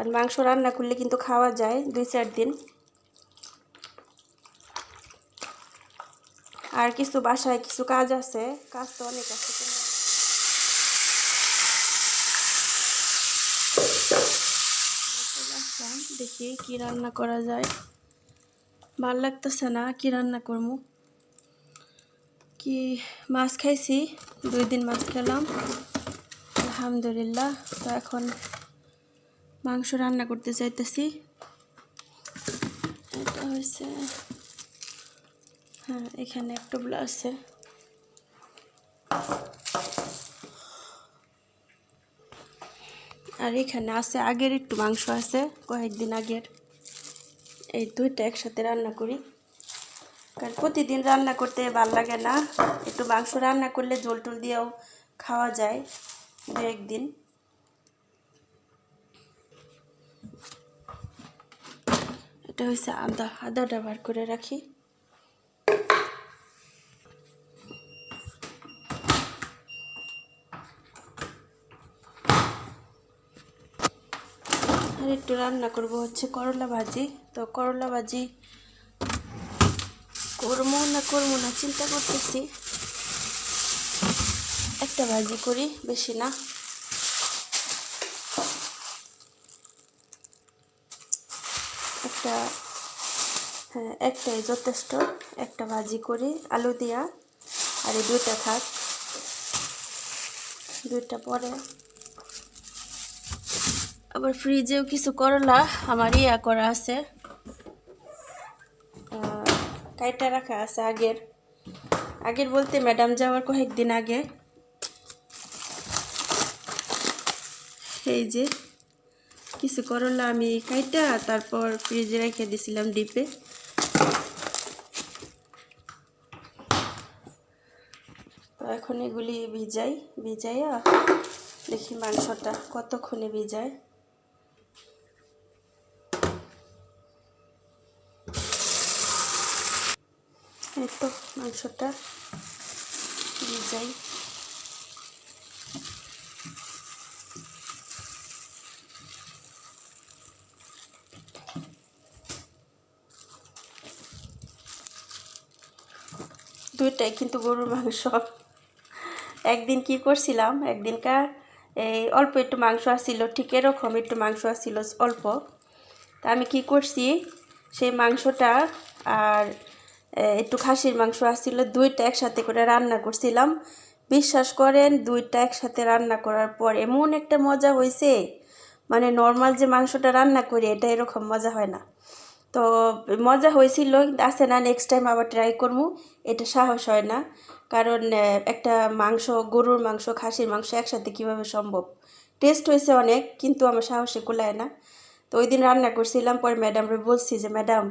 আর মাংস রান্না করলে কিন্তু খাওয়া যায় 2-4 দিন। আর কিছু বাসায় কিছু কাজ আছে, কাজ তো অনেক আছে। দেখি কি রান্না করা যায়, ভাল লাগতেছে না। কি রান্না করবো, কি মাছ খাইছি, 2 দিন মাছ খেলাম আলহামদুলিল্লাহ। তো এখন মাংস রান্না করতে চাইতেছি। এটা হয়েছে, হ্যাঁ এখানে একটা টুকরা আছে। আর এখানে আছে আগের একটু মাংস আছে, কয়েকদিন আগের। এই দুইটা একসাথে রান্না করি, কারণ প্রতিদিন রান্না করতে ভাল লাগে না। একটু মাংস রান্না করলে ঝোল টোল দিয়েও খাওয়া যায় 2-1 দিন। এটা হচ্ছে আদাটা বার করে রাখি। আর একটু রান্না করব হচ্ছে করলা ভাজি। তো করলা ভাজি করবো না চিন্তা করতেছি। একটা ভাজি করি, বেশি না। একটাই যথেষ্ট। একটা ভাজি করি আলু দিয়া, আর এই 2টা থাক, 2টা পরে। আবার ফ্রিজেও কিছু করলা আমার করা আছে, কাইটা রাখা আছে আগের বলতে ম্যাডাম যাওয়ার কয়েকদিন আগে। এই যে কিছু করলা আমি কাইটা তারপর ফ্রিজে রেখে দিছিলাম ডিপে। তো এখন এগুলি ভিজাইয়া দেখি মাংসটা কতক্ষণে ভিজায়। এই তো মাংসটা ভিজাই। দুইটাই কিন্তু গরুর মাংস। একদিন কি করছিলাম, একদিনকার এই অল্প একটু মাংস আসছিল, ঠিক এরকম একটু মাংস আসছিল অল্প। তা আমি কি করছি, সেই মাংসটা আর একটু খাসির মাংস আসছিল, 2টা একসাথে করে রান্না করছিলাম। বিশ্বাস করেন 2টা একসাথে রান্না করার পর এমন একটা মজা হয়েছে, মানে নর্মাল যে মাংসটা রান্না করি এটা এরকম মজা হয় না। তো মজা হয়েছিল, কিন্তু আছে না, নেক্সট টাইম আবার ট্রাই করবো। এটা সাহস হয় না, কারণ একটা মাংস, গরুর মাংস খাসির মাংস একসাথে কিভাবে সম্ভব। টেস্ট হয়েছে অনেক, কিন্তু আমার সাহসে কুলায় না। তো ওই দিন রান্না করছিলাম, পরে ম্যাডামরে বলছি যে ম্যাডাম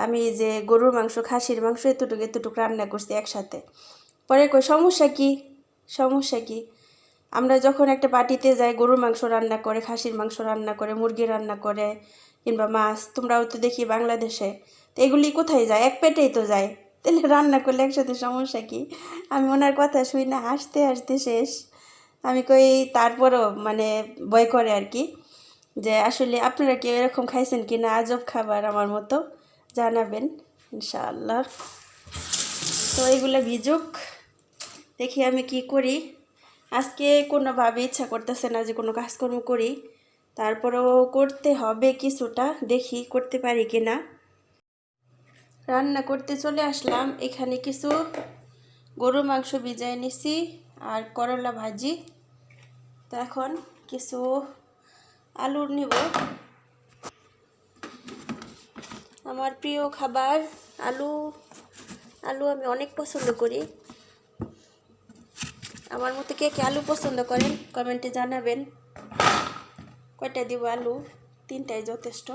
আমি যে গরুর মাংস খাসির মাংস এতটুকু রান্না করছি একসাথে। পরে কই সমস্যা কি, আমরা যখন একটা পার্টিতে যাই গরুর মাংস রান্না করে, খাসির মাংস রান্না করে, মুরগি রান্না করে, কিংবা মাছ, তোমরাও তো দেখি বাংলাদেশে, তো এগুলি কোথায় যায়, এক পেটেই তো যায়, তাহলে রান্না করলে একসাথে সমস্যা কি। আমি ওনার কথা শুই না হাসতে হাসতে শেষ। আমি কই তারপরও মানে ভয় করে আর কি, যে আসলে আপনারা কি এরকম খাইছেন কি না, আজব খাবার আমার মতো, জানাবেন ইনশাআল্লাহ। তো এগুলো ভিজুক, দেখি আমি কি করি। আজকে কোনোভাবে ইচ্ছা করতেছে না যে কোনো কাজকর্ম করি, তারপরেও করতে হবে কিছুটা, দেখি করতে পারি কি না। রান্না করতে চলে আসলাম। এখানে কিছু গরুর মাংস ভিজাই নিছি আর করলা ভাজি। তো এখন কিছু আলু নিব, আমার প্রিয় খাবার আলু। আলু আমি অনেক পছন্দ করি। আমার মতো কে কে আলু পছন্দ করেন কমেন্টে জানাবেন। কয়টা দিব আলু, 3টাই যথেষ্ট।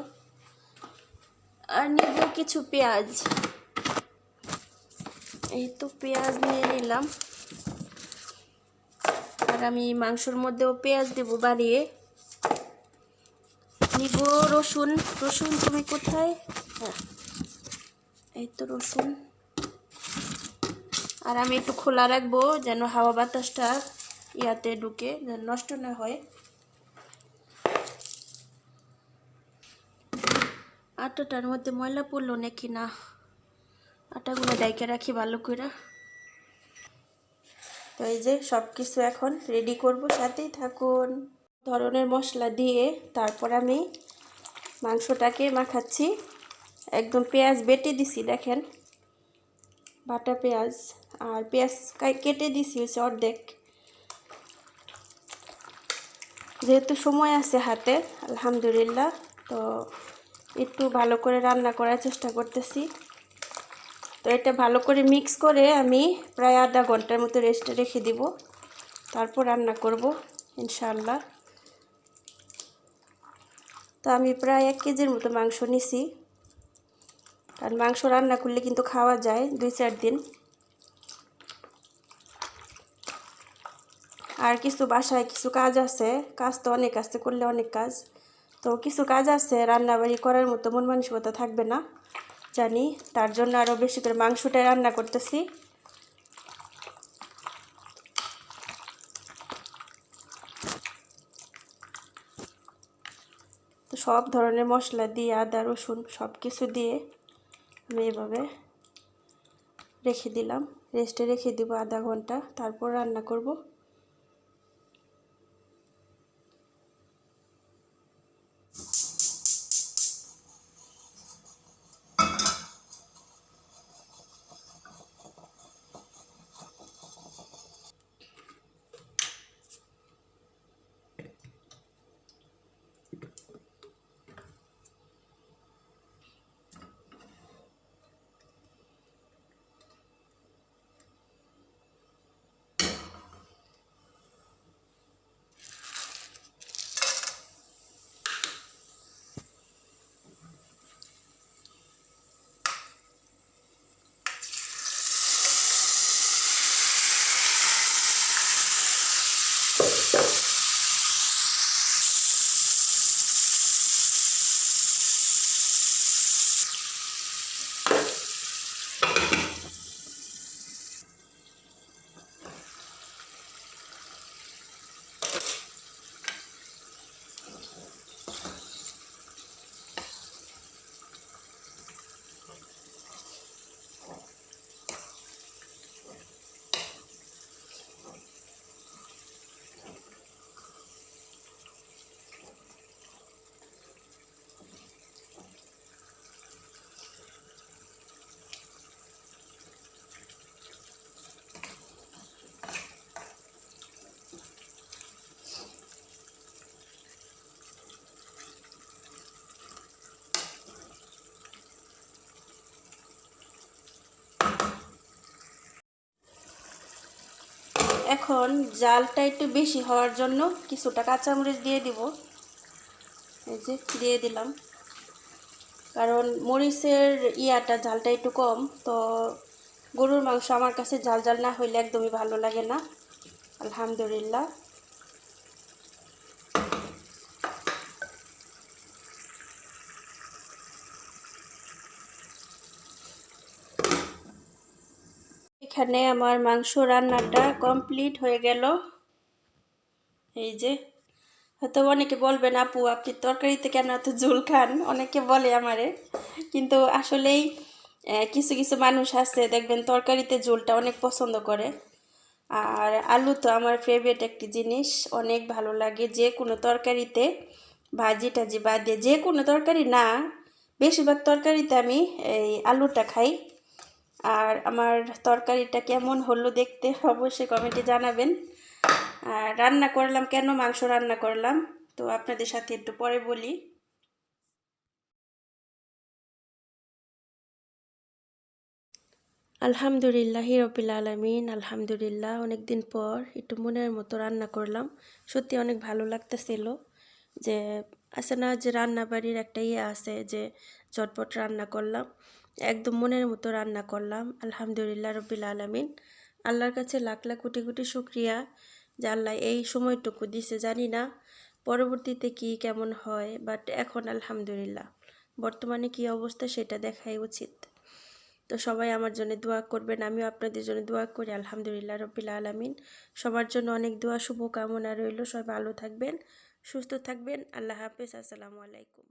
আর নিব কিছু পেঁয়াজ, এই তো পেঁয়াজ নিয়ে নিলাম। আর আমি মাংসের মধ্যেও পেঁয়াজ দেব বাড়িয়ে। নিব রসুন, তুমি কোথায়, হ্যাঁ এই তো রসুন। আর আমি একটু খোলা রাখবো যেন হাওয়া বাতাসটা ইয়াতে ঢুকে, যেন নষ্ট না হয়। আটাটার মধ্যে ময়লা পড়লো নাকি না, আটাগুলো ডাইকে রাখি ভালো করে। তো এই যে সব কিছু এখন রেডি করব, সাথেই থাকুন। ধরনের মশলা দিয়ে তারপর আমি মাংসটাকে মাখাচ্ছি। একদম পেঁয়াজ বেটে দিছি, দেখেন বাটা পেঁয়াজ, আর পেঁয়াজ কেটে দিছি হচ্ছে অর্ধেক, যেহেতু সময় আছে হাতে আলহামদুলিল্লাহ। তো একটু ভালো করে রান্না করার চেষ্টা করতেছি। তো এটা ভালো করে মিক্স করে আমি প্রায় আধা ঘন্টার মতো রেস্টে রেখে দিব, তারপর রান্না করব ইনশাআল্লাহ। তো আমি প্রায় 1 কেজির মতো মাংস নিছি, আর মাংস রান্না করলে কিন্তু খাওয়া যায় 2-4 দিন। আর কিছু বাসায় কিছু কাজ আছে, কাজ তো অনেক আছে, করলে অনেক কাজ, তো কিছু কাজ আছে রান্নাবাড়ি করার মতো মন মানসিকতা থাকবে না জানি, তার জন্য আরও বেশি করে মাংসটাই রান্না করতেছি। তো সব ধরনের মশলা দিয়ে আদা রসুন সব কিছু দিয়ে আমি এভাবে রেখে দিলাম, রেস্টে রেখে দিব আধা ঘন্টা, তারপর রান্না করব। এখন জালটা একটু বেশি হওয়ার জন্য কিছুটা কাঁচামরিচ দিয়ে দিব, এই যে দিয়ে দিলাম, কারণ মরিচের ঝালটা একটু কম, তো গরুর মাংস আমার কাছে ঝাল ঝাল না হইলে একদমই ভালো লাগে না আলহামদুলিল্লাহ। এখানে আমার মাংস রান্নাটা কমপ্লিট হয়ে গেল। এই যে হয়তো অনেকে বলবেন আপু আপনি তরকারিতে কেন এত ঝোল খান, অনেকে বলে আমারে, কিন্তু আসলেই কিছু কিছু মানুষ আছে দেখবেন তরকারিতে ঝোলটা অনেক পছন্দ করে। আর আলু তো আমার ফেভারিট একটি জিনিস, অনেক ভালো লাগে যে কোনো তরকারিতে, ভাজি টাজি বাদে যে কোনো তরকারি না, বেশিরভাগ তরকারিতে আমি এই আলুটা খাই। আর আমার তরকারিটা কেমন হলো দেখতে অবশ্যই কমেন্টে জানাবেন। আর রান্না করলাম কেন, মাংস রান্না করলাম তো আপনাদের সাথে একটু পরে বলি। আলহামদুলিল্লাহি রবিল আলামিন, আলহামদুলিল্লাহ অনেক দিন পর একটু মনের মতো রান্না করলাম, সত্যি অনেক ভালো লাগতেছিল। যে আছে না যে রান্নাবাড়ির একটা আছে যে ঝটপট রান্না করলাম, একদম মনের মতো রান্না করলাম। আলহামদুলিল্লাহ রবিল আলামিন, আল্লাহর কাছে লাখ লাখ কোটি কোটি শুকরিয়া যে আল্লাহ এই সময়টুকু দিছে, জানি না পরবর্তীতে কি কেমন হয়, বাট এখন আলহামদুলিল্লাহ বর্তমানে কি অবস্থা সেটা দেখাই উচিত। তো সবাই আমার জন্য দোয়া করবেন, আমিও আপনাদের জন্য দোয়া করি। আলহামদুলিল্লাহ রব্বিল আলামিন, সবার জন্য অনেক দোয়া শুভকামনা রইল। সবাই ভালো থাকবেন, সুস্থ থাকবেন। আল্লাহ হাফেজ, আসসালামু আলাইকুম।